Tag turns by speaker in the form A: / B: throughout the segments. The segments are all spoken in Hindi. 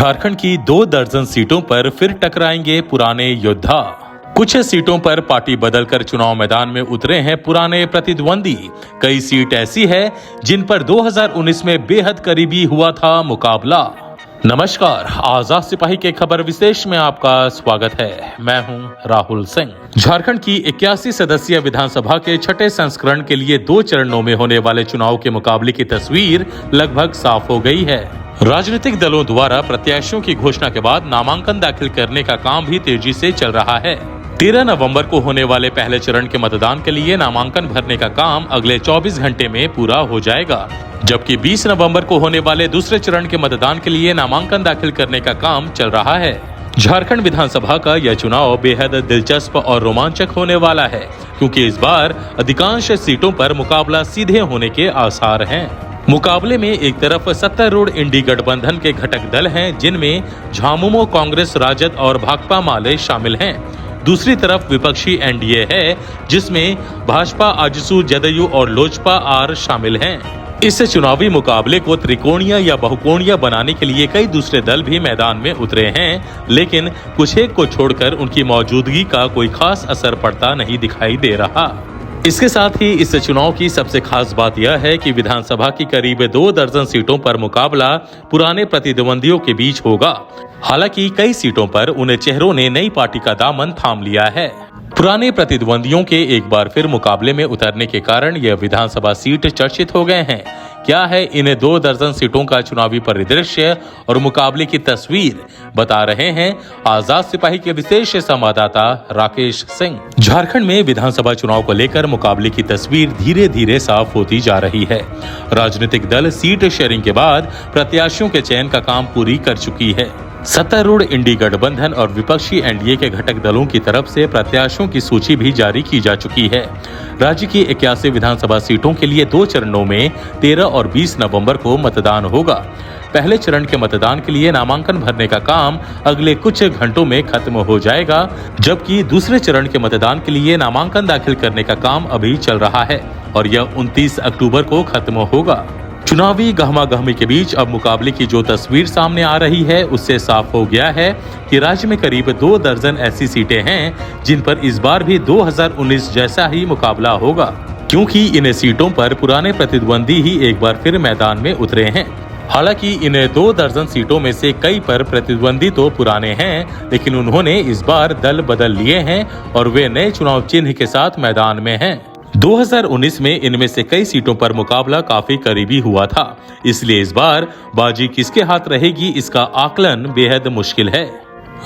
A: झारखंड की 2 दर्जन सीटों पर फिर टकराएंगे पुराने योद्धा। कुछ सीटों पर पार्टी बदलकर चुनाव मैदान में उतरे हैं पुराने प्रतिद्वंदी। कई सीट ऐसी है जिन पर 2019 में बेहद करीबी हुआ था मुकाबला। नमस्कार, आजाद सिपाही के खबर विशेष में आपका स्वागत है। मैं हूं राहुल सिंह। झारखंड की 81 सदस्यीय विधानसभा के छठे संस्करण के लिए 2 चरणों में होने वाले चुनाव के मुकाबले की तस्वीर लगभग साफ हो गई है। राजनीतिक दलों द्वारा प्रत्याशियों की घोषणा के बाद नामांकन दाखिल करने का काम भी तेजी से चल रहा है। 13 नवंबर को होने वाले पहले चरण के मतदान के लिए नामांकन भरने का काम अगले 24 घंटे में पूरा हो जाएगा, जबकि 20 नवंबर को होने वाले दूसरे चरण के मतदान के लिए नामांकन दाखिल करने का काम चल रहा है। झारखंड विधानसभा का यह चुनाव बेहद दिलचस्प और रोमांचक होने वाला है, क्योंकि इस बार अधिकांश सीटों पर मुकाबला सीधे होने के आसार हैं। मुकाबले में एक तरफ सत्तारूढ़ इंडी गठबंधन के घटक दल हैं, जिनमें झामुमो, कांग्रेस, राजद और भाकपा माले शामिल हैं। दूसरी तरफ विपक्षी एनडीए है, जिसमें भाजपा, आजसू, जदयू और लोजपा आर शामिल हैं। इस चुनावी मुकाबले को त्रिकोणीय या बहुकोणीय बनाने के लिए कई दूसरे दल भी मैदान में उतरे हैं, लेकिन कुछ एक को छोड़कर उनकी मौजूदगी का कोई खास असर पड़ता नहीं दिखाई दे रहा। इसके साथ ही इस चुनाव की सबसे खास बात यह है कि विधानसभा की करीब 2 दर्जन सीटों पर मुकाबला पुराने प्रतिद्वंदियों के बीच होगा। हालांकि कई सीटों पर उन चेहरों ने नई पार्टी का दामन थाम लिया है। पुराने प्रतिद्वंदियों के एक बार फिर मुकाबले में उतरने के कारण यह विधानसभा सीट चर्चित हो गए हैं। क्या है इन 2 दर्जन सीटों का चुनावी परिदृश्य और मुकाबले की तस्वीर, बता रहे हैं आजाद सिपाही के विशेष संवाददाता राकेश सिंह। झारखंड में विधानसभा चुनाव को लेकर मुकाबले की तस्वीर धीरे धीरे साफ होती जा रही है। राजनीतिक दल सीट शेयरिंग के बाद प्रत्याशियों के चयन का काम पूरी कर चुकी है। सत्तारूढ़ इंडी गठबंधन और विपक्षी एनडीए के घटक दलों की तरफ से प्रत्याशियों की सूची भी जारी की जा चुकी है। राज्य की 81 विधानसभा सीटों के लिए 2 चरणों में 13 और 20 नवंबर को मतदान होगा। पहले चरण के मतदान के लिए नामांकन भरने का काम अगले कुछ घंटों में खत्म हो जाएगा, जबकि दूसरे चरण के मतदान के लिए नामांकन दाखिल करने का काम अभी चल रहा है और यह 29 अक्टूबर को खत्म होगा। चुनावी गहमागहमी के बीच अब मुकाबले की जो तस्वीर सामने आ रही है, उससे साफ हो गया है कि राज्य में करीब 2 दर्जन ऐसी सीटें हैं जिन पर इस बार भी 2019 जैसा ही मुकाबला होगा, क्योंकि इन सीटों पर पुराने प्रतिद्वंदी ही एक बार फिर मैदान में उतरे हैं। हालांकि इन 2 दर्जन सीटों में से कई पर प्रतिद्वंदी तो पुराने हैं, लेकिन उन्होंने इस बार दल बदल लिए हैं और वे नए चुनाव चिन्ह के साथ मैदान में हैं। 2019 में इनमें से कई सीटों पर मुकाबला काफी करीबी हुआ था, इसलिए इस बार बाजी किसके हाथ रहेगी, इसका आकलन बेहद मुश्किल है।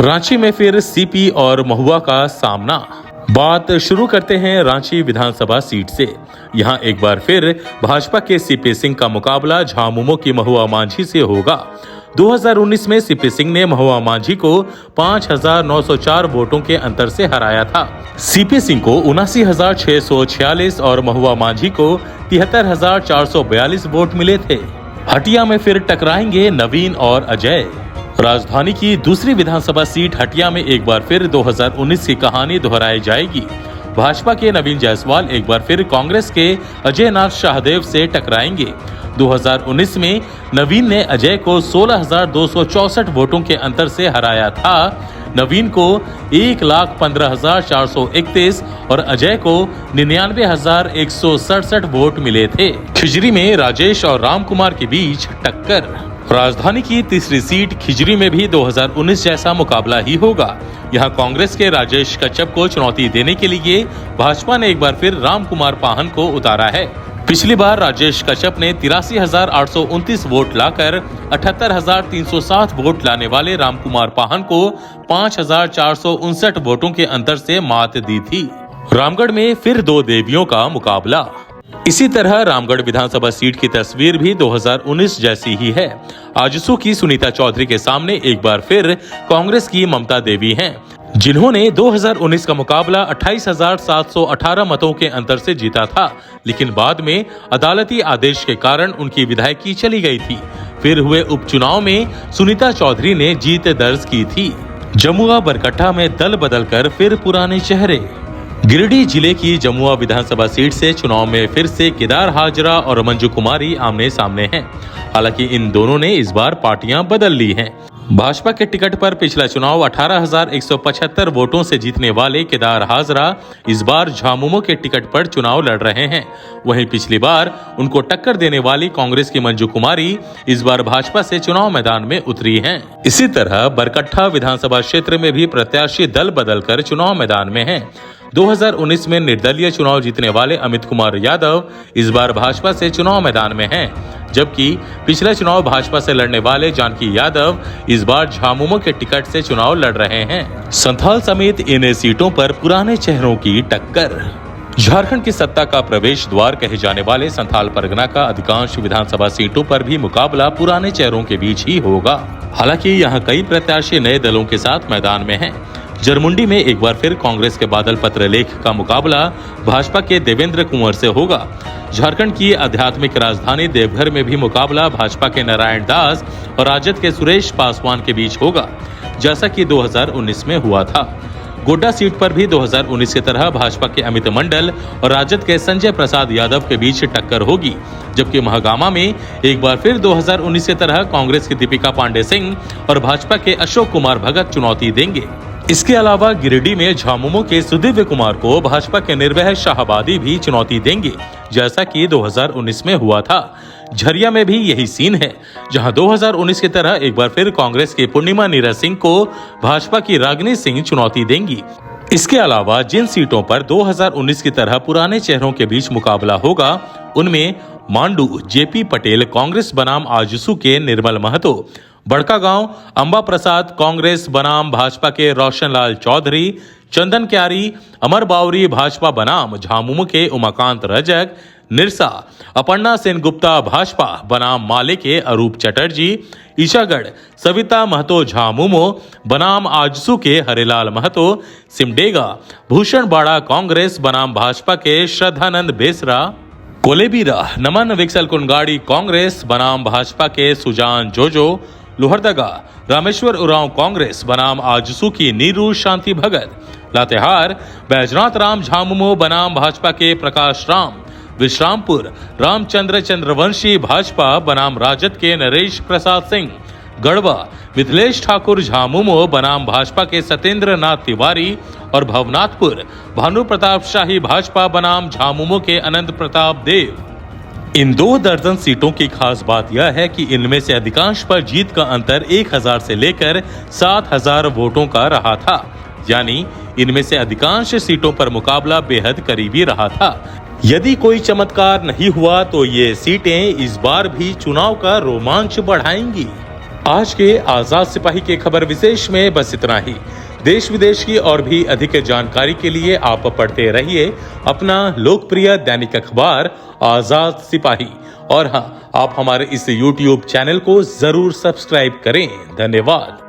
A: रांची में फिर सीपी और महुआ का सामना। बात शुरू करते हैं रांची विधानसभा सीट से। यहां एक बार फिर भाजपा के सीपी सिंह का मुकाबला झामुमो की महुआ मांझी से होगा। 2019 में सीपी सिंह ने महुआ मांझी को 5,904 वोटों के अंतर से हराया था। सीपी सिंह को 79,646 और महुआ मांझी को 73,442 वोट मिले थे। हटिया में फिर टकराएंगे नवीन और अजय। राजधानी की दूसरी विधानसभा सीट हटिया में एक बार फिर 2019 की कहानी दोहराई जाएगी। भाजपा के नवीन जायसवाल एक बार फिर कांग्रेस के अजय नाथ शाहदेव से टकराएंगे। 2019 में नवीन ने अजय को 16,264 वोटों के अंतर से हराया था। नवीन को 1,15,431 और अजय को 99,167 वोट मिले थे। खिजरी में राजेश और राम कुमार के बीच टक्कर। राजधानी की तीसरी सीट खिजरी में भी 2019 जैसा मुकाबला ही होगा। यहां कांग्रेस के राजेश कच्छप को चुनौती देने के लिए भाजपा ने एक बार फिर राम कुमार पाहन को उतारा है। पिछली बार राजेश कच्छप ने 83,829 वोट लाकर 78,307 वोट लाने वाले रामकुमार पाहन को 5,459 वोटों के अंतर से मात दी थी। रामगढ़ में फिर 2 देवियों का मुकाबला। इसी तरह रामगढ़ विधानसभा सीट की तस्वीर भी 2019 जैसी ही है। आजसू की सुनीता चौधरी के सामने एक बार फिर कांग्रेस की ममता देवी हैं, जिन्होंने 2019 का मुकाबला 28,718 मतों के अंतर से जीता था, लेकिन बाद में अदालती आदेश के कारण उनकी विधायकी चली गई थी। फिर हुए उपचुनाव में सुनीता चौधरी ने जीत दर्ज की थी। जमुआ बरकट्टा में दल बदलकर फिर पुराने चेहरे। गिरिडीह जिले की जमुआ विधानसभा सीट से चुनाव में फिर से केदार हाजरा और मंजू कुमारी आमने सामने हैं। हालांकि इन दोनों ने इस बार पार्टियां बदल ली हैं। भाजपा के टिकट पर पिछला चुनाव 18,175 वोटों से जीतने वाले केदार हाजरा इस बार झामुमो के टिकट पर चुनाव लड़ रहे हैं। वहीं पिछली बार उनको टक्कर देने वाली कांग्रेस की मंजू कुमारी इस बार भाजपा से चुनाव मैदान में उतरी हैं। इसी तरह बरकट्ठा विधानसभा क्षेत्र में भी प्रत्याशी दल बदलकर चुनाव मैदान में हैं। 2019 में निर्दलीय चुनाव जीतने वाले अमित कुमार यादव इस बार भाजपा से चुनाव मैदान में हैं, जबकि पिछला चुनाव भाजपा से लड़ने वाले जानकी यादव इस बार झामुमो के टिकट से चुनाव लड़ रहे हैं। संथाल समेत इन सीटों पर पुराने चेहरों की टक्कर। झारखंड की सत्ता का प्रवेश द्वार कहे जाने वाले संथाल परगना का अधिकांश विधानसभा सीटों पर भी मुकाबला पुराने चेहरों के बीच ही होगा। हालांकि यहाँ कई प्रत्याशी नए दलों के साथ मैदान में हैं। जरमुंडी में एक बार फिर कांग्रेस के बादल पत्रलेख का मुकाबला भाजपा के देवेंद्र कुंवर से होगा। झारखंड की आध्यात्मिक राजधानी देवघर में भी मुकाबला भाजपा के नारायण दास और राजद के सुरेश पासवान के बीच होगा, जैसा कि 2019 में हुआ था। गोड्डा सीट पर भी 2019 की तरह भाजपा के अमित मंडल और राजद के संजय प्रसाद यादव के बीच टक्कर होगी, जबकि महागामा में एक बार फिर 2019 की तरह कांग्रेस की दीपिका पांडे सिंह और भाजपा के अशोक कुमार भगत चुनौती देंगे। इसके अलावा गिरिडीह में झामुमो के सुदिव्य कुमार को भाजपा के निर्भय शाहबादी भी चुनौती देंगे, जैसा कि 2019 में हुआ था। झरिया में भी यही सीन है, जहां 2019 की तरह एक बार फिर कांग्रेस की पूर्णिमा नीरज सिंह को भाजपा की रागिनी सिंह चुनौती देंगी। इसके अलावा जिन सीटों पर 2019 की तरह पुराने चेहरों के बीच मुकाबला होगा, उनमें मांडू जेपी पटेल कांग्रेस बनाम आजसू के निर्मल महतो, बड़कागांव अंबा प्रसाद कांग्रेस बनाम भाजपा के रोशन लाल चौधरी, चंदन क्यारी अमर बावरी भाजपा बनाम झामुमो के उमाकांत रजक, निरसा अपर्णा सेन गुप्ता भाजपा बनाम माले के अरूप चटर्जी, ईशागढ़ सविता महतो झामुमो बनाम आजसू के हरिलाल महतो, सिमडेगा भूषण बाड़ा कांग्रेस बनाम भाजपा के श्रद्धानंद बेसरा, कोलेबीरा नमन विक्सल कुनगाड़ी कांग्रेस बनाम भाजपा के सुजान जोजो, लोहरदगा रामेश्वर उरांव कांग्रेस बनाम आजसू की नीरू शांति भगत, लातेहार बैजनाथ राम झामुमो बनाम भाजपा के प्रकाश राम, विश्रामपुर रामचंद्र चंद्रवंशी भाजपा बनाम राजद के नरेश प्रसाद सिंह, गढ़वा मिथिलेश ठाकुर झामुमो बनाम भाजपा के सत्येंद्र नाथ तिवारी और भवनाथपुर भानु प्रताप शाही भाजपा बनाम झामुमो के अनंत प्रताप देव। इन 2 दर्जन सीटों की खास बात यह है कि इनमें से अधिकांश पर जीत का अंतर 1000 से लेकर 7000 वोटों का रहा था, यानी इनमें से अधिकांश सीटों पर मुकाबला बेहद करीबी रहा था। यदि कोई चमत्कार नहीं हुआ तो ये सीटें इस बार भी चुनाव का रोमांच बढ़ाएंगी। आज के आजाद सिपाही के खबर विशेष में बस इतना ही। देश विदेश की और भी अधिक जानकारी के लिए आप पढ़ते रहिए अपना लोकप्रिय दैनिक अखबार आजाद सिपाही। और हाँ, आप हमारे इस YouTube चैनल को जरूर सब्सक्राइब करें। धन्यवाद।